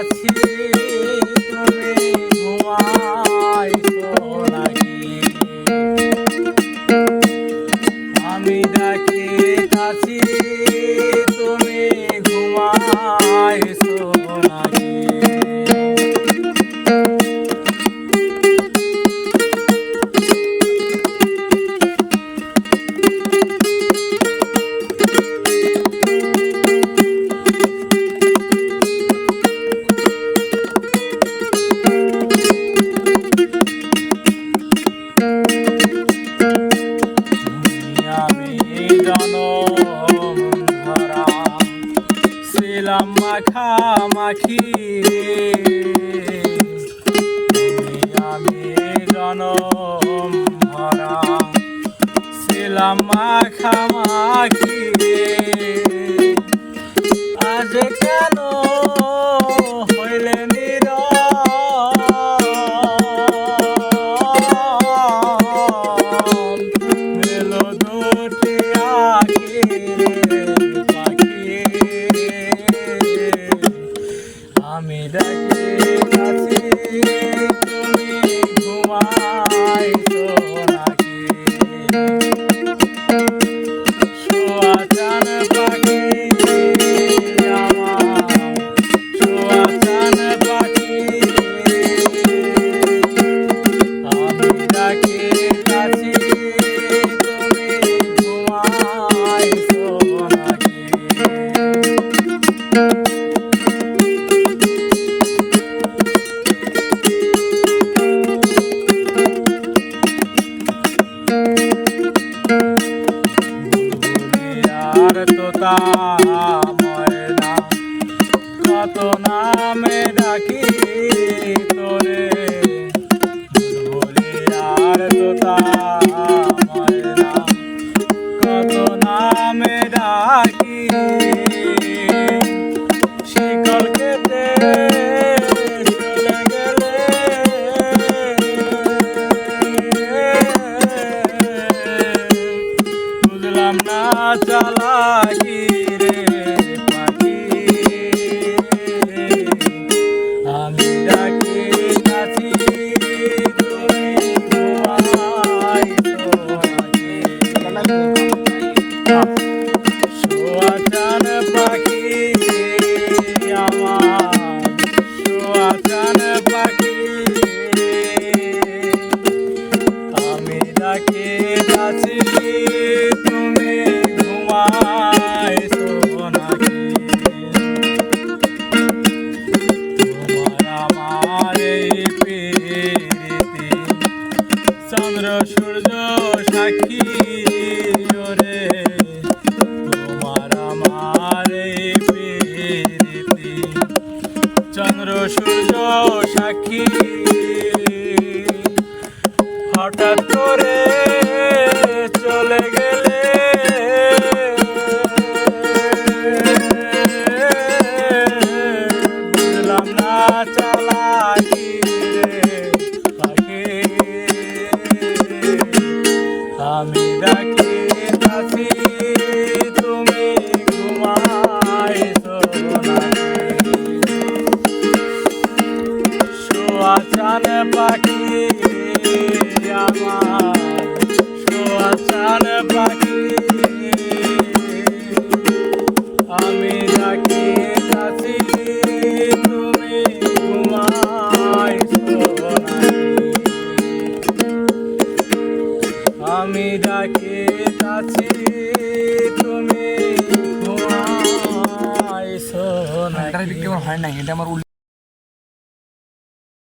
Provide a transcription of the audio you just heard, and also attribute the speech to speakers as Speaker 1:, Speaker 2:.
Speaker 1: কাছে তুমি ঘুমাইছো নাকি? আমি ডাকি কাছে তুমি ঘুমাইছো নাকি? মাখামাখি আমি জনম ভরা ছিলাম মাখামাখি আজ কেন হইলে মেলো দুটি আমি ডাকি কাছে তুমি ঘুমাইছো নাকি? শোয়া চান পাখি আমার শোয়া চান পাখি আমি ডাকি কাছে তুমি ঘুমাইছো নাকি? তোতা ময়না কত নামে ডাকি তোরে আর তোতা ময়না কত নামে ডাকি শিকল কেটে চলে গেলে বুঝলাম না চালাকি রে পাখি আমি ডাকি কাছে তুমি ঘুমাইছো নাকি? শোয়া চান পাখি আমার শোয়া চান পাখি আমি ডাকি কাছে তুমি ঘুমাইছো নাকি? তোমার আমার এই প্রীতি চন্দ্র সূর্য সাক্ষী ওরে তোমার আমার এই প্রীতি চন্দ্র সূর্য সাক্ষী হঠাৎ করে চলে গেলে বুঝলাম না চালাকি রে পাখি আমি ডাকি কাছে তুমি ঘুমাইছো নাকি? শোয়া চান পাখি আমার শোয়া চান পাখি আমি ডাকি কাছে তুমি ঘুমাইছো নাকি? আমি ডাকি কাছে তুমি ঘুমাইছো নাকি?
Speaker 2: হয় না এটা আমার